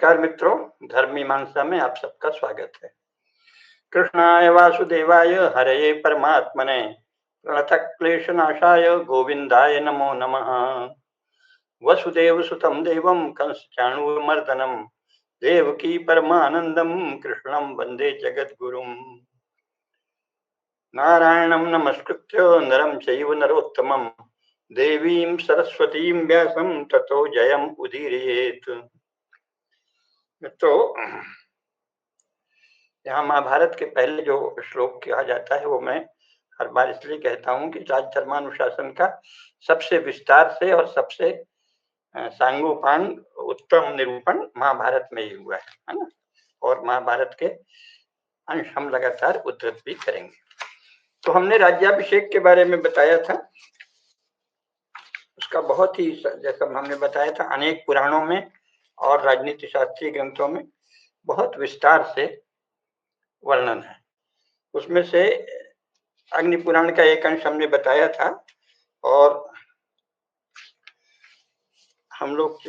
नमस्कार मित्रों, धर्म मीमांसा में आप सबका स्वागत है। कृष्णाय वासुदेवाय हरये परमात्मने प्रणतक्लेशनाशाय गोविंदाय नमो नमः। वसुदेव सुतं देवं कंसचाणूरमर्दनं देवकी परमानंदं कृष्णं वंदे जगद्गुरुम्। नारायणं नमस्कृत्य नरं चैव नरोत्तमं देवीं सरस्वतीं व्यासं ततो जयम् उदीरयेत्। तो यहाँ महाभारत के पहले जो श्लोक कहा जाता है वो मैं हर बार इसलिए कहता हूँ कि राजधर्मानुशासन का सबसे विस्तार से और सबसे सांगोपांग उत्तम निरूपण महाभारत में ही हुआ है ना। और महाभारत के अंश हम लगातार उद्धृत भी करेंगे। तो हमने राज्याभिषेक के बारे में बताया था। उसका बहुत ही, जैसा हमने बताया था, अनेक पुराणों में और राजनीति शास्त्रीय ग्रंथों में बहुत विस्तार से वर्णन है। उसमें से अग्नि पुराण का एक अंश हमने बताया था और हम लोग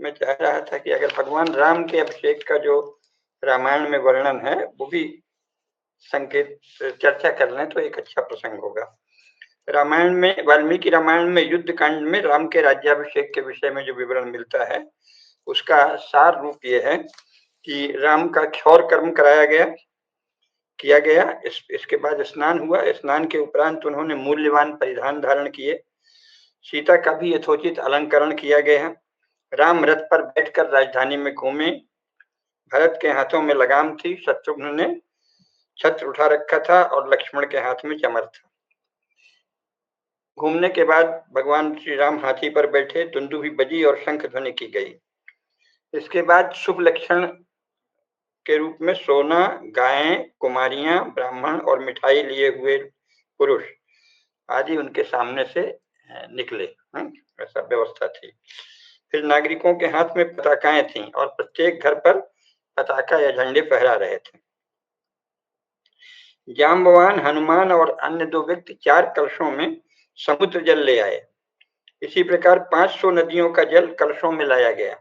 मैं चाह रहा था कि अगर भगवान राम के अभिषेक का जो रामायण में वर्णन है वो भी संकेत चर्चा कर लें तो एक अच्छा प्रसंग होगा। रामायण में, वाल्मीकि रामायण में युद्ध कांड में राम के राज्याभिषेक के विषय में जो विवरण मिलता है उसका सार रूप ये है कि राम का क्षौर कर्म किया गया। इसके बाद स्नान हुआ। स्नान के उपरांत उन्होंने मूल्यवान परिधान धारण किए। सीता का भी यथोचित अलंकरण किया गया। राम रथ पर बैठकर राजधानी में घूमे। भरत के हाथों में लगाम थी, शत्रुघ्न ने छत्र उठा रखा था और लक्ष्मण के हाथ में चमर था। घूमने के बाद भगवान श्री राम हाथी पर बैठे, दुंदुभी बजी और शंख ध्वनि की गई। इसके बाद शुभ लक्षण के रूप में सोना, गायें, कुमारियां, ब्राह्मण और मिठाई लिए हुए पुरुष आदि उनके सामने से निकले। ऐसा व्यवस्था थी। फिर नागरिकों के हाथ में पताकाएं थीं और प्रत्येक घर पर पताका या झंडे फहरा रहे थे। जाम्बवान, हनुमान और अन्य 2 व्यक्ति 4 कलशों में समुद्र जल ले आए। इसी प्रकार 500 नदियों का जल कलशों में लाया गया।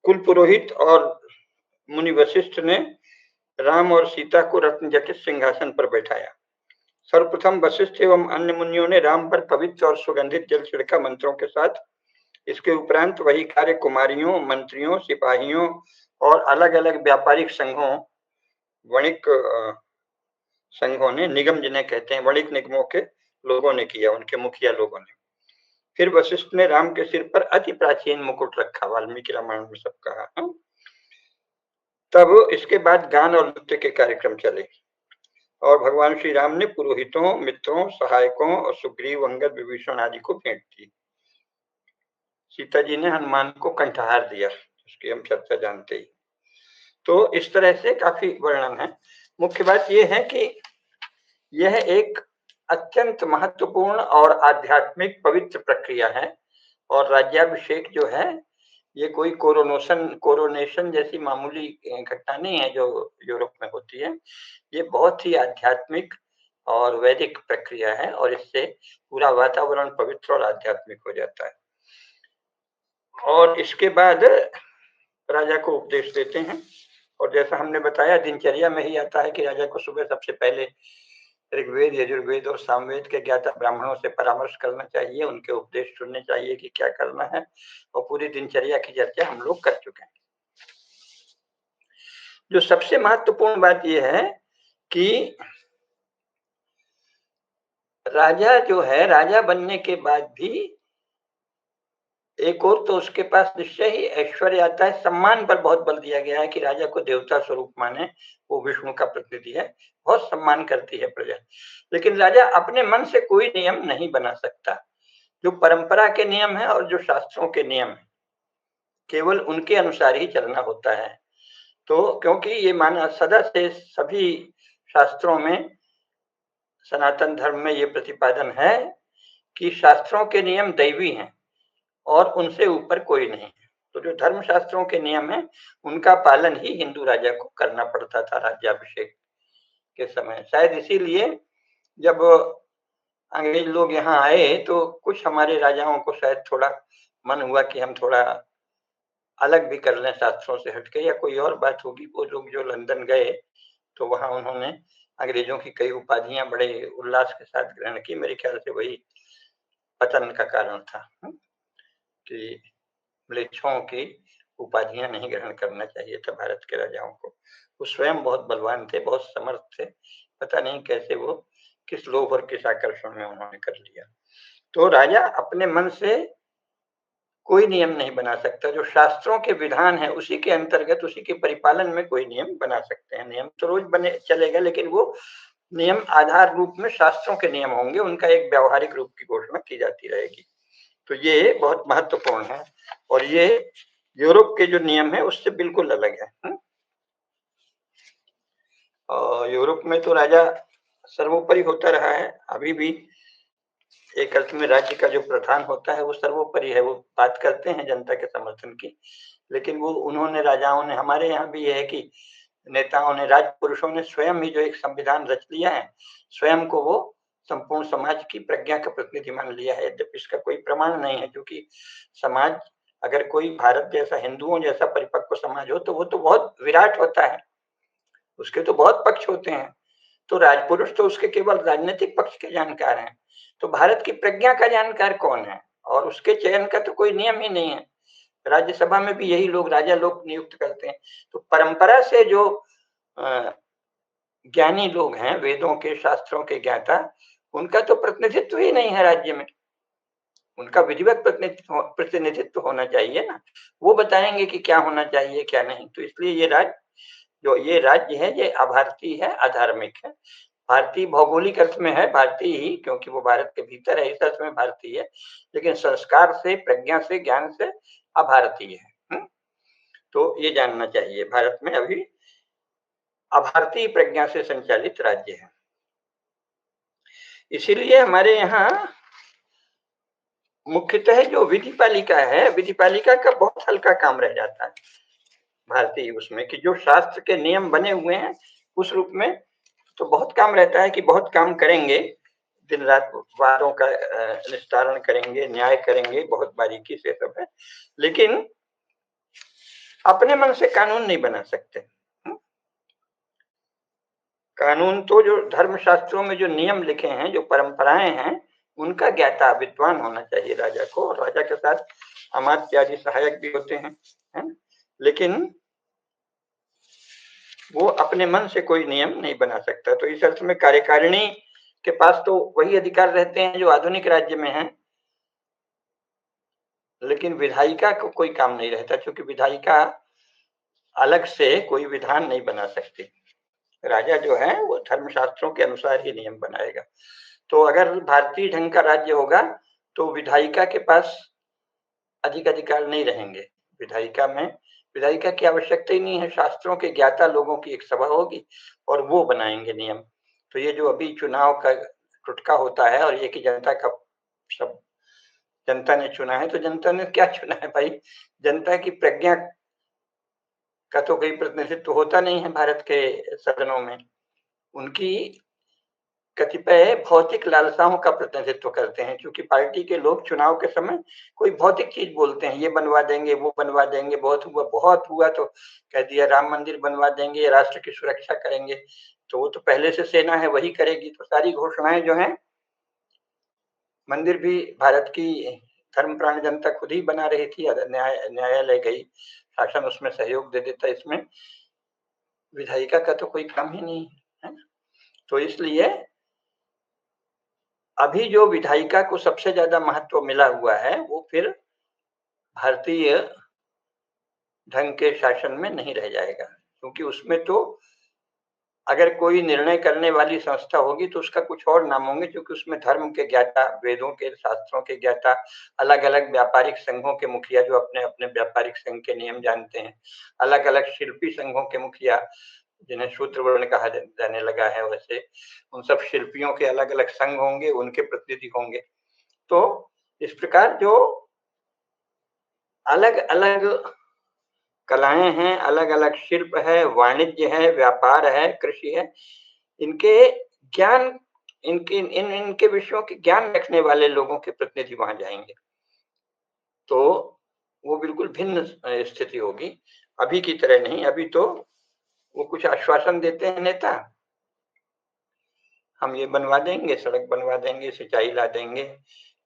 कुल पुरोहित और मुनि वशिष्ठ ने राम और सीता को रत्नजटित सिंहासन पर बैठाया। सर्वप्रथम वशिष्ठ एवं अन्य मुनियों ने राम पर पवित्र और सुगंधित जल छिड़का मंत्रों के साथ। इसके उपरांत वही कार्य कुमारियों, मंत्रियों, सिपाहियों और अलग अलग व्यापारिक संघों, वणिक संघों ने, निगम जिन्हें कहते हैं, वणिक निगमों के लोगों ने किया, उनके मुखिया लोगों ने। फिर वशिष्ठ ने राम के सिर पर अति प्राचीन मुकुट रखा। वाल्मीकि रामायण में सब कहा। तब इसके बाद गान और नृत्य के कार्यक्रम चले और भगवान श्री राम ने पुरोहितों, मित्रों, सहायकों और सुग्रीव, अंगद, विभीषण आदि को भेंट की। सीता जी ने हनुमान को कंठहार दिया, उसकी हम चर्चा जानते ही। तो इस तरह से काफी वर्णन है। मुख्य बात यह है कि यह एक अत्यंत महत्वपूर्ण और आध्यात्मिक पवित्र प्रक्रिया है और राज्याभिषेक जो है ये कोई कोरोनेशन जैसी मामूली घटना नहीं है जो यूरोप में होती है। ये बहुत ही आध्यात्मिक और वैदिक प्रक्रिया है और इससे पूरा वातावरण पवित्र और आध्यात्मिक हो जाता है। और इसके बाद राजा को उपदेश देते हैं और जैसा हमने बताया दिनचर्या में ही आता है कि राजा को सुबह सबसे पहले ऋग्वेद, यजुर्वेद और सामवेद के ज्ञाता ब्राह्मणों से परामर्श करना चाहिए, उनके उपदेश सुनने चाहिए कि क्या करना है और पूरी दिनचर्या की चर्चा हम लोग कर चुके हैं। जो सबसे महत्वपूर्ण बात यह है कि राजा जो है, राजा बनने के बाद भी एक और तो उसके पास निश्चय ही ऐश्वर्य आता है। सम्मान पर बहुत बल दिया गया है कि राजा को देवता स्वरूप माने, वो विष्णु का प्रतिनिधि है, बहुत सम्मान करती है प्रजा। लेकिन राजा अपने मन से कोई नियम नहीं बना सकता। जो परंपरा के नियम है और जो शास्त्रों के नियम है, केवल उनके अनुसार ही चलना होता है। तो क्योंकि ये माना सदा से सभी शास्त्रों में, सनातन धर्म में ये प्रतिपादन है कि शास्त्रों के नियम दैवी हैं और उनसे ऊपर कोई नहीं है। तो जो धर्म शास्त्रों के नियम है उनका पालन ही हिंदू राजा को करना पड़ता था राज्याभिषेक के समय। शायद इसीलिए जब अंग्रेज लोग यहाँ आए तो कुछ हमारे राजाओं को शायद थोड़ा मन हुआ कि हम थोड़ा अलग भी कर लें शास्त्रों से हटके, या कोई और बात होगी। वो लोग जो लंदन गए तो वहां उन्होंने अंग्रेजों की कई उपाधियां बड़े उल्लास के साथ ग्रहण की। मेरे ख्याल से वही पतन का कारण था, कि म्लेच्छों की उपाधियां नहीं ग्रहण करना चाहिए था भारत के राजाओं को। वो स्वयं बहुत बलवान थे, बहुत समर्थ थे, पता नहीं कैसे वो किस लोभ और किस आकर्षण में उन्होंने कर लिया। तो राजा अपने मन से कोई नियम नहीं बना सकता। जो शास्त्रों के विधान है उसी के अंतर्गत, उसी के परिपालन में कोई नियम बना सकते हैं। नियम तो रोज बने चलेगा, लेकिन वो नियम आधार रूप में शास्त्रों के नियम होंगे, उनका एक व्यावहारिक रूप की घोषणा की जाती रहेगी। तो ये बहुत महत्वपूर्ण है, और ये यूरोप के जो नियम है उससे बिल्कुल अलग है। और यूरोप में तो राजा सर्वोपरि होता रहा है, अभी भी एक अर्थ में राज्य का जो प्रधान होता है वो सर्वोपरि है। वो बात करते हैं जनता के समर्थन की, लेकिन वो उन्होंने, राजाओं ने, हमारे यहाँ भी ये है कि नेताओं ने, राजपुरुषों ने स्वयं ही जो एक संविधान रच लिया है, स्वयं को वो संपूर्ण समाज की प्रज्ञा का प्रतिनिधि मान लिया है। यद्यपि इसका कोई प्रमाण नहीं है, क्योंकि समाज, अगर कोई भारत जैसा, हिंदुओं जैसा परिपक्व समाज हो तो वो तो बहुत विराट होता है, उसके तो बहुत पक्ष होते हैं। तो राजपुरुष तो उसके केवल राजनीतिक पक्ष के जानकार हैं। तो भारत की प्रज्ञा का जानकार कौन है? और उसके चयन का तो कोई नियम ही नहीं है। राज्यसभा में भी यही लोग, राजा लोग नियुक्त करते हैं। तो परंपरा से जो ज्ञानी लोग हैं, वेदों के, शास्त्रों के ज्ञाता, उनका तो प्रतिनिधित्व ही नहीं है राज्य में। उनका विधिवत प्रतिनिधित्व होना चाहिए ना। वो बताएंगे कि क्या होना चाहिए क्या नहीं। तो इसलिए ये राज्य है, ये अभारतीय है, अधार्मिक है। भारतीय भौगोलिक अर्थ में है भारतीय ही, क्योंकि वो भारत के भीतर है, इस अर्थ में भारतीय है, लेकिन संस्कार से, प्रज्ञा से, ज्ञान से अभारतीय है। तो ये जानना चाहिए, भारत में अभी अभारतीय प्रज्ञा से संचालित राज्य है। इसीलिए हमारे यहाँ मुख्यतः जो विधि पालिका है, विधि पालिका का बहुत हल्का काम रह जाता है भारतीय उसमें, कि जो शास्त्र के नियम बने हुए हैं उस रूप में तो बहुत काम रहता है, कि बहुत काम करेंगे, दिन रात वादों का निस्तारण करेंगे, न्याय करेंगे, बहुत बारीकी से सब है, लेकिन अपने मन से कानून नहीं बना सकते। कानून तो जो धर्मशास्त्रों में जो नियम लिखे हैं, जो परंपराएं हैं, उनका ज्ञाता, विद्वान होना चाहिए राजा को। और राजा के साथ अमात्य आदि सहायक भी होते हैं, लेकिन वो अपने मन से कोई नियम नहीं बना सकता। तो इस अर्थ में कार्यकारिणी के पास तो वही अधिकार रहते हैं जो आधुनिक राज्य में हैं, लेकिन विधायिका को कोई काम नहीं रहता, क्योंकि विधायिका अलग से कोई विधान नहीं बना सकती। राजा जो है वो धर्मशास्त्रों के अनुसार ही नियम बनाएगा। तो अगर भारतीय ढंग का राज्य होगा तो विधायिका के पास अधिक अधिकार नहीं रहेंगे। विधायिका की आवश्यकता ही नहीं है। शास्त्रों के ज्ञाता लोगों की एक सभा होगी और वो बनाएंगे नियम। तो ये जो अभी चुनाव का टुटका होता है, और ये कि जनता का सब, जनता ने चुना है, तो जनता ने क्या चुना है भाई? जनता की प्रज्ञा का तो कोई प्रतिनिधित्व होता नहीं है भारत के सदनों में। उनकी कतिपय भौतिक लालसाओं का प्रतिनिधित्व करते हैं, क्योंकि पार्टी के लोग चुनाव के समय कोई भौतिक चीज बोलते हैं, ये बनवा देंगे, वो बनवा देंगे, बहुत हुआ तो कह दिया राम मंदिर बनवा देंगे, राष्ट्र की सुरक्षा करेंगे। तो वो तो पहले से सेना है, वही करेगी। तो सारी घोषणाएं जो हैं, मंदिर भी भारत की धर्मप्राण जनता खुद ही बना रही थी, न्यायालय गई, शासन उसमें सहयोग दे देता। इसमें विधायिका का तो कोई काम ही नहीं है। तो इसलिए अभी जो विधायिका को सबसे ज्यादा महत्व मिला हुआ है, वो फिर भारतीय ढंग के शासन में नहीं रह जाएगा, क्योंकि उसमें तो अगर कोई निर्णय करने वाली संस्था होगी तो उसका कुछ और नाम होंगे, क्योंकि उसमें धर्म के ज्ञाता, वेदों के, शास्त्रों के ज्ञाता, अलग अलग व्यापारिक संघों के मुखिया जो अपने अपने व्यापारिक संघ के नियम जानते हैं, अलग अलग शिल्पी संघों के मुखिया जिन्हें शूद्र वर्ण कहा जाने लगा है, वैसे उन सब शिल्पियों के अलग अलग संघ होंगे, उनके प्रतिनिधि होंगे। तो इस प्रकार जो अलग अलग कलाएं हैं, अलग अलग शिल्प है, वाणिज्य है, व्यापार है, कृषि है, इनके ज्ञान, इनके विषयों के ज्ञान रखने वाले लोगों के प्रतिनिधि वहां जाएंगे। तो वो बिल्कुल भिन्न स्थिति होगी, अभी की तरह नहीं। अभी तो वो कुछ आश्वासन देते हैं नेता, हम ये बनवा देंगे, सड़क बनवा देंगे, सिंचाई ला देंगे,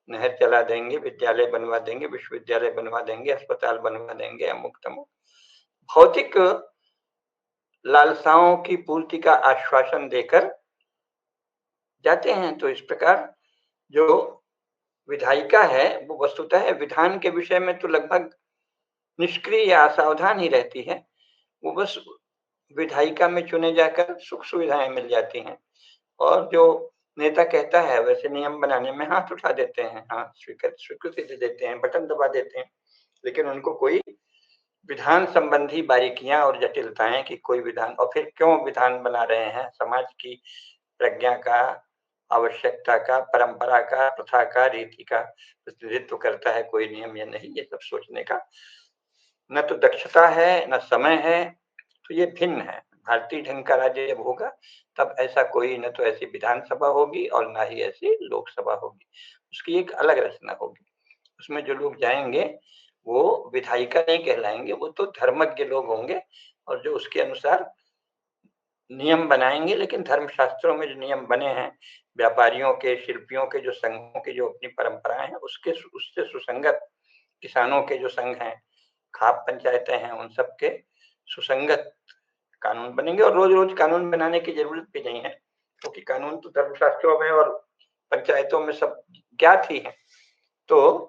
नहर चला देंगे, विद्यालय बनवा देंगे, विश्वविद्यालय बनवा देंगे, अस्पताल बनवा देंगे, अमुक तमुक भौतिक लालसाओं की पूर्ति का आश्वासन देकर जाते हैं। तो इस प्रकार जो विधायिका है वो वस्तुतः विधान के विषय में तो लगभग निष्क्रिय या असावधान ही रहती है। वो बस विधायिका में चुने जाकर सुख सुविधाएं मिल जाती हैं, और जो नेता कहता है वैसे नियम बनाने में हाथ उठा देते हैं, हाँ स्वीकृति दे देते हैं, बटन दबा देते हैं, लेकिन उनको कोई विधान संबंधी बारीकियां और जटिलताएं कि कोई विधान, और फिर क्यों विधान बना रहे हैं, समाज की प्रज्ञा का, आवश्यकता का, परंपरा का, प्रथा का, रीति का प्रतिनिधित्व करता है कोई नियम या नहीं, ये सब सोचने का न तो दक्षता है न समय है। तो ये भिन्न है। भारतीय ढंग का राज्य जब होगा तब ऐसा कोई, न तो ऐसी विधानसभा होगी और ना ही ऐसी लोकसभा होगी, उसकी एक अलग रचना होगी। उसमें जो लोग जाएंगे वो विधायिका नहीं कहलाएंगे, वो तो धर्मज्ञ लोग होंगे, और जो उसके अनुसार नियम बनाएंगे। लेकिन धर्मशास्त्रों में जो नियम बने हैं, व्यापारियों के, शिल्पियों के जो संघों की जो अपनी परंपराएं हैं, उसके उससे सुसंगत, किसानों के जो संघ हैं, खाप पंचायतें हैं, उन सब के सुसंगत कानून बनेंगे। और रोज रोज कानून बनाने की जरूरत भी नहीं है, क्योंकि कानून तो धर्मशास्त्रों में और पंचायतों में सब ज्ञात ही है। तो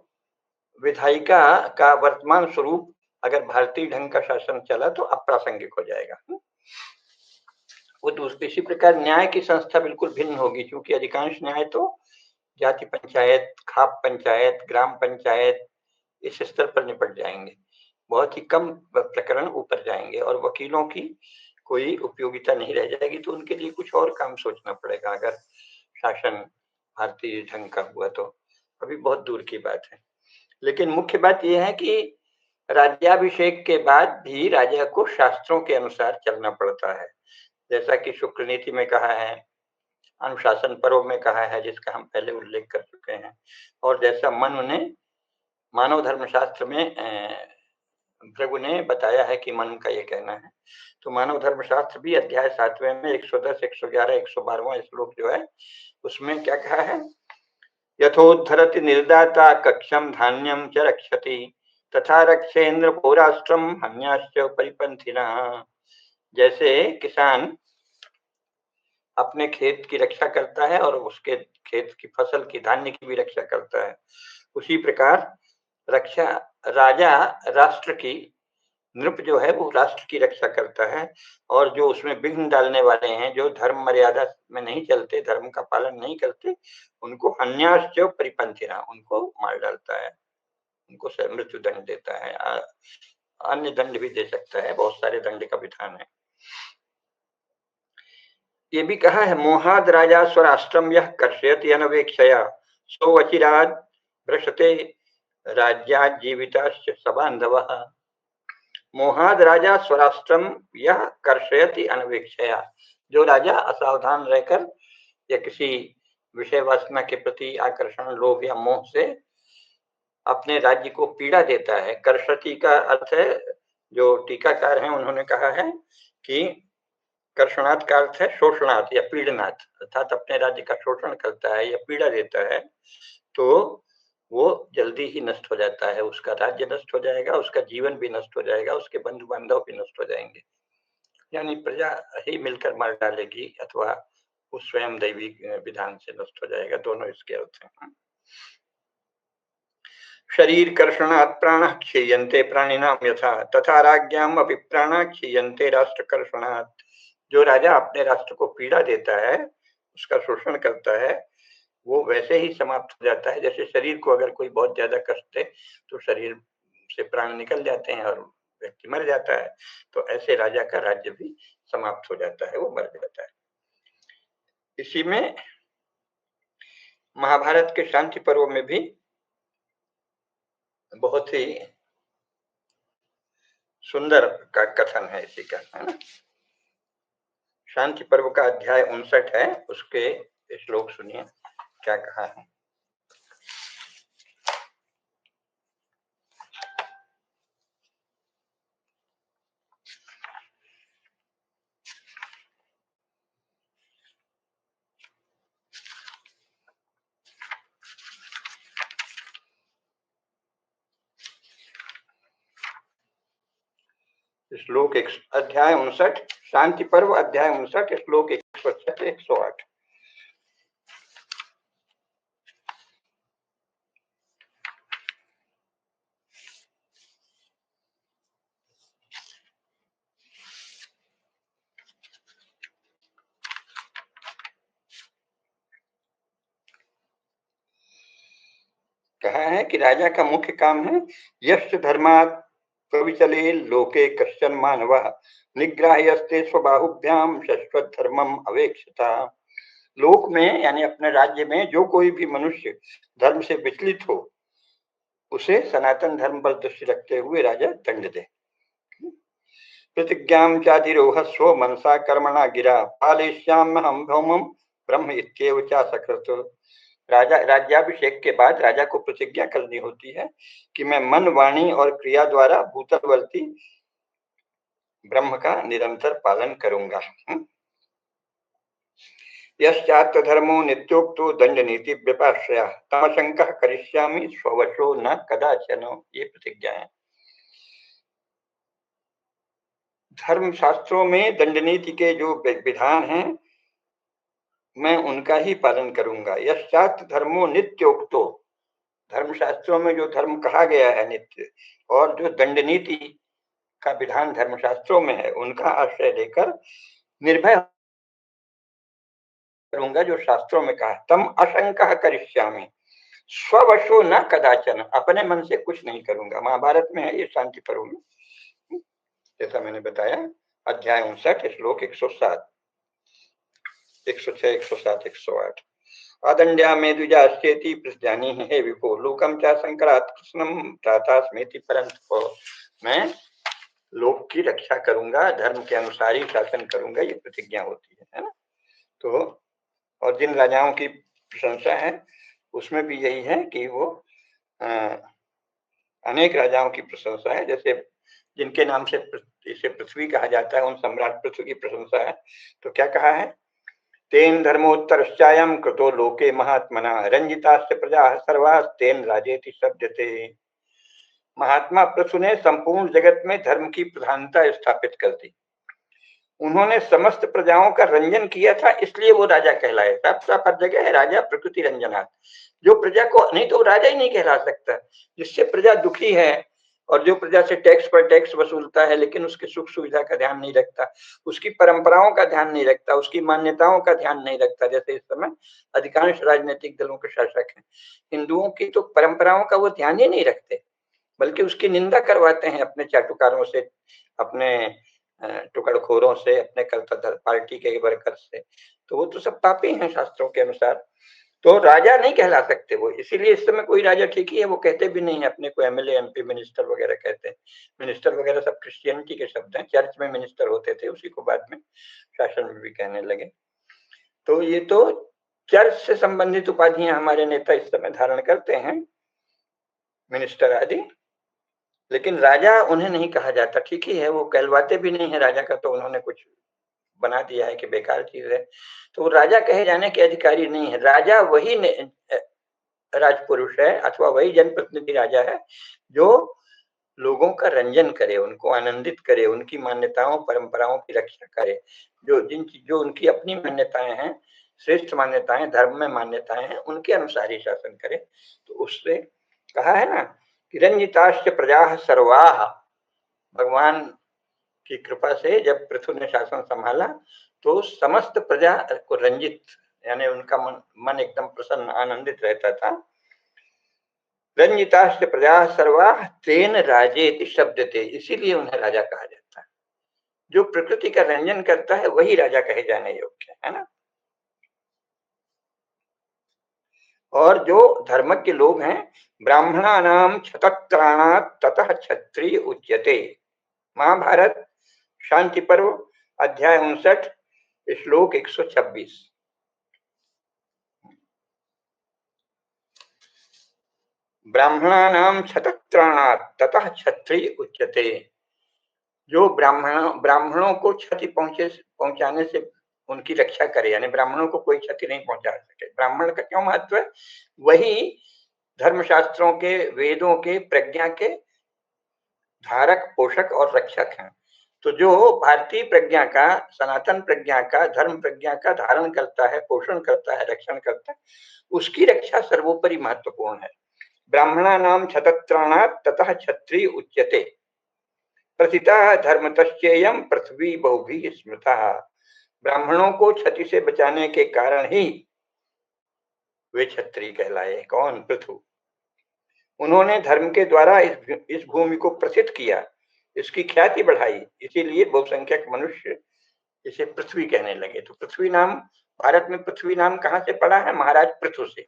विधायिका का वर्तमान स्वरूप अगर भारतीय ढंग का शासन चला तो अप्रासंगिक हो जाएगा। वो दूसरी इसी प्रकार न्याय की संस्था बिल्कुल भिन्न होगी, क्योंकि अधिकांश न्याय तो जाति पंचायत, खाप पंचायत, ग्राम पंचायत इस स्तर पर निपट जाएंगे। बहुत ही कम प्रकरण ऊपर जाएंगे और वकीलों की कोई उपयोगिता नहीं रह जाएगी, तो उनके लिए कुछ और काम सोचना पड़ेगा अगर शासन भारतीय ढंग का हुआ तो। अभी बहुत दूर की बात है। लेकिन मुख्य बात यह है कि राज्याभिषेक के बाद भी राजा को शास्त्रों के अनुसार चलना पड़ता है, जैसा कि शुक्र नीति में कहा है, अनुशासन पर्व में कहा है, जिसका हम पहले उल्लेख कर चुके हैं, और जैसा मनु ने मानव धर्मशास्त्र में भृगु ने बताया है कि मनु का ये कहना है। तो मानव धर्मशास्त्र भी अध्याय 7वें में 110, 111, 112वां श्लोक जो है उसमें क्या कहा है, यथोद्धरति निर्दाता कक्षम धान्यम च रक्षति तथा रक्षेन्द्र पौराष्ट्रम हन्याश्च परिपंथिना। जैसे किसान अपने खेत की रक्षा करता है और उसके खेत की फसल की, धान्य की भी रक्षा करता है, उसी प्रकार रक्षा राजा राष्ट्र की, नृप जो है वो राष्ट्र की रक्षा करता है, और जो उसमें विघ्न डालने वाले हैं, जो धर्म मर्यादा में नहीं चलते, धर्म का पालन नहीं करते, उनको हन्याश्च परिपंथिना, उनको मार डालता है, उनको मृत्यु दंड देता है, अन्य दंड भी दे सकता है, बहुत सारे दंड का विधान है। ये भी कहा है, मोहाद राजा स्वराष्ट्रम यह कर्षयति अनवेक्षया सोवचिराद भ्रष्टते राज्यात् जीविताश्च सबान्धवः। मोहाद राजा स्वराष्ट्रम यह कर्षयति अनवेक्षया, जो राजा असावधान रहकर या किसी विषय वासना के प्रति आकर्षण, लोभ या मोह से अपने राज्य को पीड़ा देता है। कर्षति का अर्थ है, जो टीकाकार हैं उन्होंने कहा है कि कर्षणात् का अर्थ है शोषणात् या पीड़नात्, अर्थात अपने राज्य का शोषण करता है या पीड़ा देता है, तो वो जल्दी ही नष्ट हो जाता है, उसका राज्य नष्ट हो जाएगा, उसका जीवन भी नष्ट हो जाएगा, उसके बंधु बांधव भी नष्ट हो जाएंगे, यानी प्रजा ही मिलकर मार डालेगी अथवा उस स्वयं दैवी विधान से नष्ट हो जाएगा, दोनों इसके अर्थ हैं। शरीर कर्षणात् प्राणः क्षीयन्ते प्राणिनां यथा तथा राज्ञाम् अपि प्राणः क्षीयन्ते राष्ट्र कर्षणात्। जो राजा अपने राष्ट्र को पीड़ा देता है, उसका शोषण करता है, वो वैसे ही समाप्त हो जाता है जैसे शरीर को अगर कोई बहुत ज्यादा कष्ट दे तो शरीर से प्राण निकल जाते हैं और व्यक्ति मर जाता है, तो ऐसे राजा का राज्य भी समाप्त हो जाता है, वो मर जाता है। इसी में महाभारत के शांति पर्व में भी बहुत ही सुंदर का कथन है इसी का, है ना। शांति पर्व का अध्याय 59 है, उसके श्लोक सुनिए क्या कहा है। श्लोक अध्याय 59, शांति पर्व अध्याय 59, श्लोक 106 से 108। कहा है कि राजा का मुख्य काम है यश धर्मात् प्रविचले लोके कश्चन मानव निग्राह्यस्ते स्वबाहुभ्याम शश्वत धर्मम अवेक्षता। लोक में यानी अपने राज्य में जो कोई भी मनुष्य धर्म से विचलित हो उसे सनातन धर्म पर दृष्टि रखते हुए राजा दंड दे। प्रतिज्ञां चाधिरोहस्व मनसा कर्मणा गिरा पालयिष्याम्य हम भौमम ब्रह्म इत्येव चासकृत। राजा राज्याभिषेक के बाद राजा को प्रतिज्ञा करनी होती है कि मैं मन वाणी और क्रिया द्वारा भूतलवर्ती ब्रह्म का निरंतर पालन करूंगा। यश्चात्र धर्मो नित्योक्तो दंड नीति व्यपाश्रया तमशंकः करिष्यामि स्ववशो न कदाचन। ये प्रतिज्ञा है। धर्म शास्त्रों में दंड नीति के जो विधान हैं मैं उनका ही पालन करूंगा। यश्चात्र धर्मो नित्योक्तो, धर्मशास्त्रों में जो धर्म कहा गया है नित्य, और जो दंड नीति का विधान धर्मशास्त्रों में है उनका आश्रय लेकर निर्भय करूंगा जो शास्त्रों में कहा। तम अशंका करिष्यामि स्ववशो न कदाचन, अपने मन से कुछ नहीं करूंगा। महाभारत में है ये शांति पर्व में, जैसा मैंने बताया। अध्याय 59 श्लोक 107, 106, 107, 108। आदंड्या में द्विजास्येति प्रजानी हे विभो लोकम चा संकरात् कृष्णम त्राता स्मृति परंतु। मैं लोक की रक्षा करूंगा, धर्म के अनुसार ही शासन करूंगा, ये प्रतिज्ञा होती है ना। तो और जिन राजाओं की प्रशंसा है उसमें भी यही है कि वो अनेक राजाओं की प्रशंसा है। जैसे जिनके नाम से इसे पृथ्वी कहा जाता है उन सम्राट पृथ्वी की प्रशंसा है। तो क्या कहा है? तेन धर्मोत्तरश्चायं कृतो लोके महात्मना रंजिताश्च प्रजा सर्वास् तेन राजेति शब्दते। महात्मा पृथु ने संपूर्ण जगत में धर्म की प्रधानता स्थापित कर दी। उन्होंने समस्त प्रजाओं का रंजन किया था, इसलिए वो राजा कहलाए। साफ हर जगह है राजा प्रकृति रंजनात्। जो प्रजा को, नहीं तो राजा ही नहीं कहला सकता। जिससे प्रजा दुखी है और जो प्रजा से टैक्स पर टैक्स वसूलता है लेकिन उसकी सुख सुविधा का ध्यान नहीं रखता, उसकी परंपराओं का ध्यान नहीं रखता, उसकी मान्यताओं का ध्यान नहीं रखता। जैसे इस समय अधिकांश राजनीतिक दलों के शासक हैं, हिंदुओं की तो परंपराओं का वो ध्यान ही नहीं रखते, बल्कि उसकी निंदा करवाते हैं अपने चाटुकारों से, अपने टुकड़खोरों से, अपने कलतधर पार्टी के वर्कर से। तो वो तो सब पापी हैं शास्त्रों के अनुसार। तो राजा नहीं कहला सकते वो, इसीलिए इस समय कोई राजा ठीक ही है, वो कहते भी नहीं है अपने को एमएलए एमपी मिनिस्टर वगैरह कहते हैं। मिनिस्टर वगैरह सब क्रिश्चियनिटी के शब्द हैं। चर्च में मिनिस्टर होते थे, उसी को बाद में शासन में भी कहने लगे। तो ये तो चर्च से संबंधित उपाधियां हमारे नेता इस समय धारण करते हैं, मिनिस्टर आदि, लेकिन राजा उन्हें नहीं कहा जाता। ठीक ही है, वो कहलवाते भी नहीं है राजा का, तो उन्होंने कुछ बना दिया है कि बेकार चीज है, तो वो राजा कहे जाने के अधिकारी नहीं है। राजा वही राजपुरुष है अथवा वही जनप्रतिनिधि राजा है जो लोगों का रंजन करे, उनको आनंदित करे, उनकी मान्यताओं परंपराओं की रक्षा करे। जो उनकी अपनी मान्यताएं हैं, श्रेष्ठ मान्यताएं, धर्म में मान्यताएं हैं, उनके अनुसार ही शासन करे। तो उससे कहा है ना कि रंजिताश्च प्रजा सर्वाः। भगवान की कृपा से जब पृथु ने शासन संभाला तो समस्त प्रजा को रंजित, यानी उनका मन एकदम प्रसन्न आनंदित रहता था। रंजिताश्च प्रजा सर्वाः तेन राजेति शब्दते, इसीलिए उन्हें राजा कहा जाता है। जो प्रकृति का रंजन करता है वही राजा कहे जाने योग्य है ना। और जो धर्मज्ञ लोग हैं, ब्राह्मणानाम क्षतत्राणात् ततः क्षत्रिय उच्यते। महाभारत शांति पर्व अध्याय 59 श्लोक 126। ब्राह्मणानाम क्षतत्राणात् ततः क्षत्रिय उच्यते। जो ब्राह्मणों को क्षति पहुंचाने से उनकी रक्षा करे, यानी ब्राह्मणों को कोई क्षति नहीं पहुंचा सके। ब्राह्मण का क्यों महत्व है? वही धर्मशास्त्रों के, वेदों के, प्रज्ञा के धारक, पोषक और रक्षक हैं। तो जो भारतीय प्रज्ञा का, सनातन प्रज्ञा का, धर्म प्रज्ञा का धारण करता है, पोषण करता है, रक्षण करता है, उसकी रक्षा सर्वोपरि महत्वपूर्ण है। ब्राह्मणानाम क्षतत्राणात् ततः क्षत्रिय उच्यते, प्रथिता धर्मतश्चेयम् पृथ्वी बहुभिः स्मृता। ब्राह्मणों को क्षति से बचाने के कारण ही वे क्षत्रिय कहलाए। कौन? पृथु। उन्होंने धर्म के द्वारा इस भूमि को प्रसिद्ध किया, इसकी ख्याति बढ़ाई, इसीलिए बहुसंख्यक मनुष्य इसे पृथ्वी कहने लगे। तो पृथ्वी नाम, भारत में पृथ्वी नाम कहाँ से पड़ा है? महाराज पृथु से।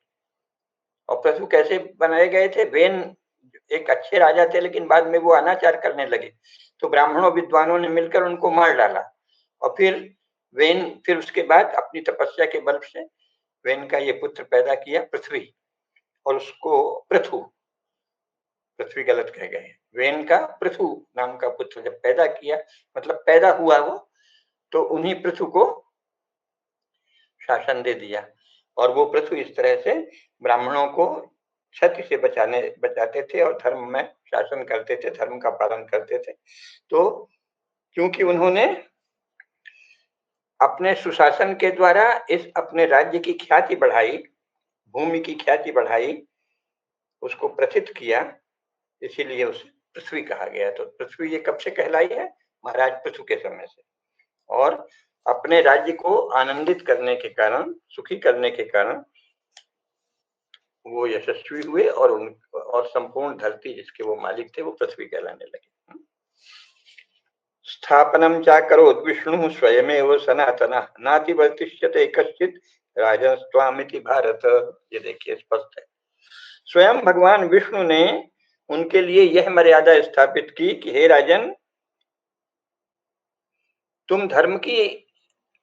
और पृथु कैसे बनाए गए थे? वेन एक अच्छे राजा थे, लेकिन बाद में वो अनाचार करने लगे, तो ब्राह्मणों विद्वानों ने मिलकर उनको मार डाला। और फिर उसके बाद अपनी तपस्या के बल से वेन का ये पुत्र पैदा किया, पृथ्वी, और उसको पृथु, पृथ्वी गलत कह गए, वेन का पृथु नाम का पुत्र जब पैदा किया, मतलब पैदा हुआ वो, तो उन्हीं पृथु को शासन दे दिया। और वो पृथु इस तरह से ब्राह्मणों को क्षति से बचाते थे और धर्म में शासन करते थे, धर्म का पालन करते थे। तो क्योंकि उन्होंने अपने सुशासन के द्वारा इस अपने राज्य की ख्याति बढ़ाई, भूमि की ख्याति बढ़ाई, उसको प्रसिद्ध किया, इसीलिए उसे पृथ्वी कहा गया। तो पृथ्वी ये कब से कहलाई है? महाराज पृथु के समय से। और अपने राज्य को आनंदित करने के कारण, सुखी करने के कारण वो यशस्वी हुए, और संपूर्ण धरती जिसके वो मालिक थे वो पृथ्वी कहलाने लगे। स्थापनम चाकरोत् विष्णु स्वयमेव सनातनः नातिवर्तिष्यते कश्चित् राजस्त्वामिति भारत। ये देखिए स्पष्ट है, स्वयं भगवान विष्णु ने उनके लिए यह मर्यादा स्थापित की कि हे राजन, तुम धर्म की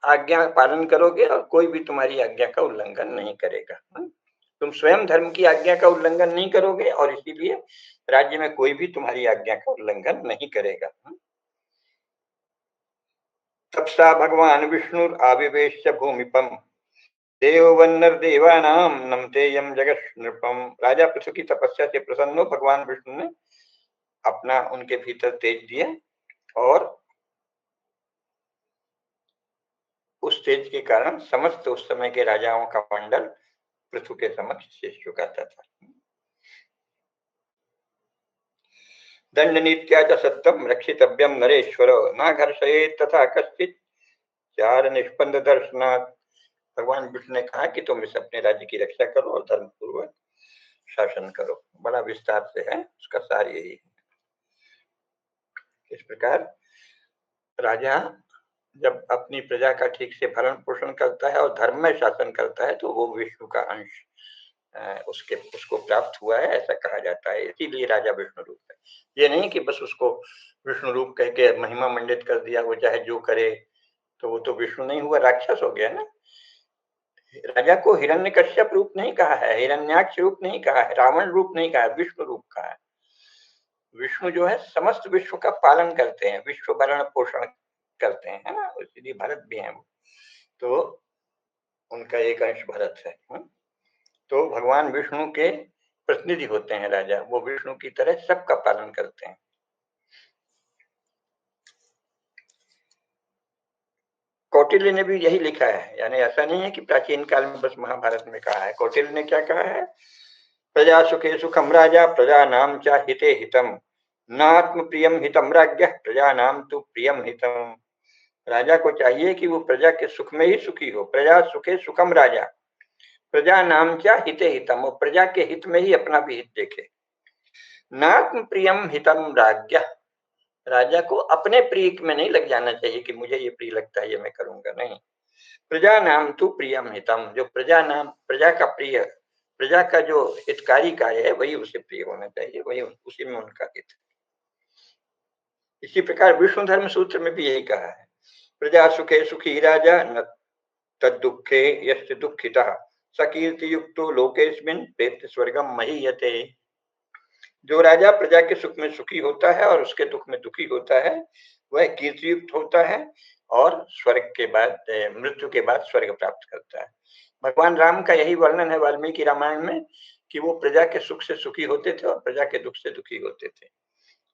आज्ञा पालन करोगे और कोई भी तुम्हारी आज्ञा का उल्लंघन नहीं करेगा। तुम स्वयं धर्म की आज्ञा का उल्लंघन नहीं करोगे, और इसीलिए राज्य में कोई भी तुम्हारी आज्ञा का उल्लंघन नहीं करेगा। तपसा भगवान विष्णु आविवेश भूमिपम देववन्नर देवानाम नमतेयम जगत नृपम। राजा पृथु की तपस्या से प्रसन्न हो भगवान विष्णु ने अपना उनके भीतर तेज दिया, और उस तेज के कारण समस्त उस समय के राजाओं का मंडल पृथु के समक्ष शीश झुकाता था। दंड नीत्या च सत्यम रक्षितव्यम नरेश्वर न घर्षयेत् तथा कश्चित् चार निष्पन्द दर्शनात्। भगवान विष्णु ने कहा कि तुम इस अपने राज्य की रक्षा करो और धर्म पूर्वक शासन करो। बड़ा विस्तार से है, उसका सार यही है। इस प्रकार राजा जब अपनी प्रजा का ठीक से भरण पोषण करता है और धर्म में शासन करता है, तो वो विष्णु का अंश उसको प्राप्त हुआ है, ऐसा कहा जाता है। इसीलिए राजा विष्णु रूप है। ये नहीं कि बस उसको विष्णु रूप कह के महिमा मंडित कर दिया, वो चाहे जो करे, तो वो तो विष्णु नहीं हुआ, राक्षस हो गया ना। राजा को हिरण्यकश्यप रूप नहीं कहा है, हिरण्याक्ष रूप नहीं कहा है, रावण रूप नहीं कहा है, विष्णु रूप कहा है। विष्णु जो है समस्त विश्व का पालन करते हैं, विश्व भरण पोषण करते हैं, है ना, इसलिए भरत भी हैं वो, तो उनका एक अंश भरत है। तो भगवान विष्णु के प्रतिनिधि होते हैं राजा, वो विष्णु की तरह सबका पालन करते हैं। कौटिल्य ने भी यही लिखा है, यानी ऐसा नहीं है कि प्राचीन काल में बस महाभारत में कहा है। कौटिल्य ने क्या कहा है? प्रजा सुखे सुखम राजा प्रजा नाम चा हिते हितम नात्म प्रियम हितम राज्ञ प्रजा नाम तु प्रियम हितम। राजा को चाहिए कि वो प्रजा के सुख में ही सुखी हो। प्रजा सुखे सुखम राजा प्रजा नाम चा हिते हितम, और प्रजा के हित में ही अपना भी हित देखे। नात्म प्रियम हितम राज्ञ, राजा को अपने प्रिय में नहीं लग जाना चाहिए कि मुझे ये प्रिय लगता है ये मैं करूंगा, नहीं। प्रजा नाम तु प्रियम हितम, जो प्रजा का प्रिय, प्रजा का जो हितकारी कार्य है वही उसे प्रिय होना चाहिए, वही उसी में उनका हित। इसी प्रकार विष्णु धर्म सूत्र में भी यही कहा है, प्रजा सुखे सुखी राजा न तद दुखे यस्य दुखितः सकीर्ति युक्तो लोकेस्मिन् प्रेत्य स्वर्गम महीयते। जो राजा प्रजा के सुख में सुखी होता है और उसके दुख में दुखी होता है, वह कीर्तियुक्त होता है और स्वर्ग के बाद, मृत्यु के बाद स्वर्ग प्राप्त करता है। भगवान राम का यही वर्णन है वाल्मीकि रामायण में कि वो प्रजा के सुख से सुखी होते थे और प्रजा के दुख से दुखी होते थे।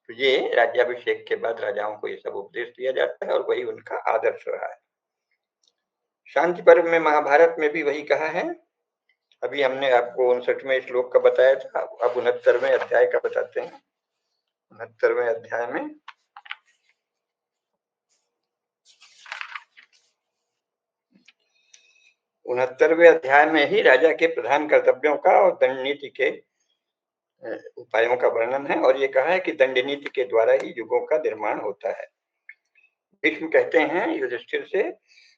तो ये राज्याभिषेक के बाद राजाओं को ये सब उपदेश दिया जाता है और वही उनका आदर्श रहा है। शांति पर्व में महाभारत में भी वही कहा है। अभी हमने आपको 59वें श्लोक का बताया था, अब 69वें अध्याय का बताते हैं। 69वें अध्याय में 69वें अध्याय में ही राजा के प्रधान कर्तव्यों का और दंड नीति के उपायों का वर्णन है, और ये कहा है कि दंड नीति के द्वारा ही युगों का निर्माण होता है। भीष्म कहते हैं युधिष्ठिर से,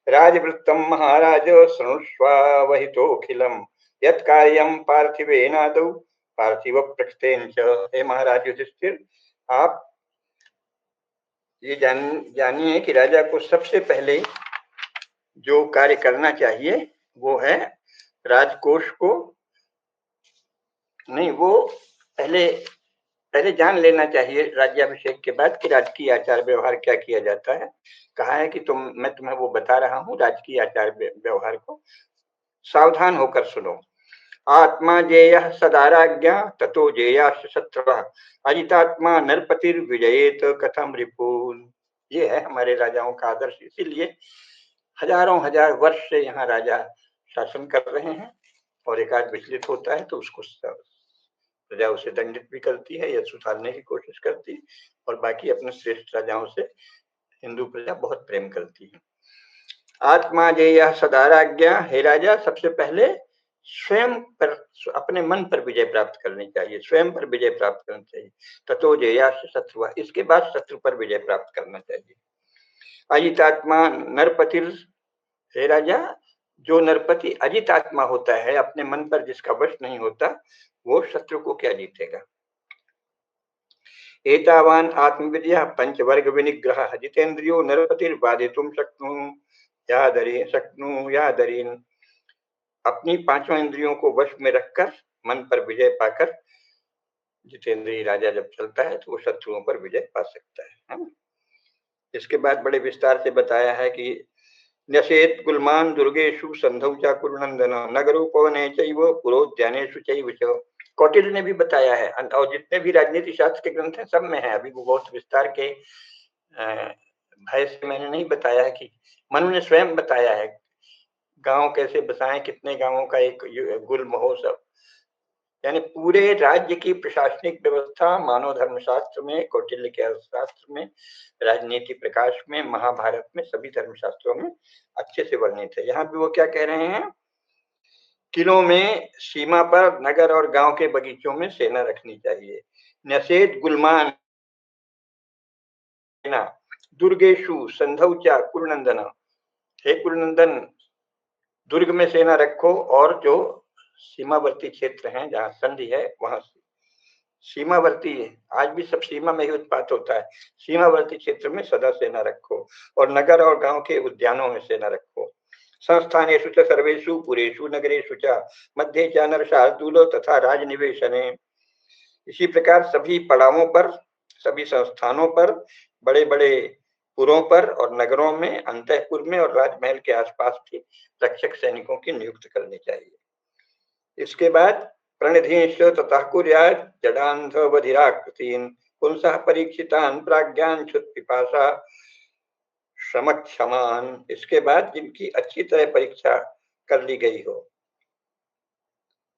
राजवृत्तम महाराज शृणुष्वावहितोऽखिलम् यत् कार्यं पार्थिवेनादौ पार्थिव प्रकृतेन च। हे महाराज युधिष्ठिर, आप ये जानिए कि राजा को सबसे पहले जो कार्य करना चाहिए वो है राजकोष को नहीं, वो पहले जान लेना चाहिए राज्याभिषेक के बाद कि राजकीय आचार व्यवहार क्या किया जाता है। कहा है कि मैं तुम्हें वो बता रहा हूँ राजकीय आचार व्यवहार को, सावधान होकर सुनो। आत्मा जेयः सदाराज्ञा ततो जेयाश्च शत्रवः अजितात्मा नरपतिर्विजयेत कथम रिपून्। ये है हमारे राजाओं का आदर्श। इसीलिए हजारों हजार वर्ष से यहाँ राजा शासन कर रहे हैं, और एक आध विचलित होता है तो उसको प्रजा उसे दंडित भी करती है या सुधारने की कोशिश करती है, और बाकी अपने श्रेष्ठ राजाओं से हिंदू प्रजा बहुत प्रेम करती है। आत्मा जेयः सदाराज्ञा, हे राजा सबसे पहले स्वयं पर, अपने मन पर विजय प्राप्त करनी चाहिए, स्वयं पर विजय प्राप्त करनी चाहिए। ततो जेयाश्च शत्रु, इसके बाद शत्रु पर विजय प्राप्त करना चाहिए। अजितात्मा नरपतिर, हे राजा जो नरपति अजित आत्मा होता है, अपने मन पर जिसका वश नहीं होता, वो शत्रु को क्या जीतेगा। एतावान आत्मविद्या पंचवर्ग विनिग्रह जितेन्द्रियो नरपतिर्बाधितुम शक्नुयादरीन। अपनी पांचों इंद्रियों को वश में रखकर मन पर विजय पाकर जितेंद्रिय राजा जब चलता है तो वो शत्रुओं पर विजय पा सकता है। इसके बाद बड़े विस्तार से बताया है कि न्यसेत गुलमान दुर्गेशु संधौ चा कुरुनंदन नगरोपवने चैव पुरोद्यानेषु चैव च। कौटिल्य ने भी बताया है, और जितने भी राजनीति शास्त्र के ग्रंथ हैं सब में है। अभी वो बहुत विस्तार के भय से मैंने नहीं बताया है कि मनु ने स्वयं बताया है गांव कैसे बसाएं, कितने गांवों का एक गुल महोत्सव, यानी पूरे राज्य की प्रशासनिक व्यवस्था मानव धर्मशास्त्र में, कौटिल्य के अर्थशास्त्र में, राजनीति प्रकाश में, महाभारत में, सभी धर्मशास्त्रों में अच्छे से वर्णित है। यहाँ भी वो क्या कह रहे हैं, किलों में सीमा पर नगर और गांव के बगीचों में सेना रखनी चाहिए। न्यसेत गुलमान दुर्गेशु संधौचा कुरुनंदन, हे कुरुनंदन दुर्ग में सेना रखो, और जो सीमावर्ती क्षेत्र हैं जहाँ संधि है वहां सीमावर्ती है, आज भी सब सीमा में ही उत्पात होता है, सीमावर्ती क्षेत्र में सदा सेना रखो, और नगर और गांव के उद्यानों में सेना रखो। संस्थानेषु च सर्वेषु पुरेषु नगरेषु च मध्ये च नरशार्दूलो तथा राजनिवेशने। इसी प्रकार सभी पड़ावों पर, सभी संस्थानों पर, बड़े बड़े पुरों पर और नगरों में, अंतःपुर में और राजमहल के आसपास भी रक्षक सैनिकों की नियुक्त करनी चाहिए। इसके बाद प्रणिधींश्च ततः कुर्यात् जडान्धबधिराकृतीन् पुंसः परीक्षितान् प्राज्ञान् क्षुत्पिपासा श्रमक्षमान्। इसके बाद जिनकी अच्छी तरह परीक्षा कर ली गई हो,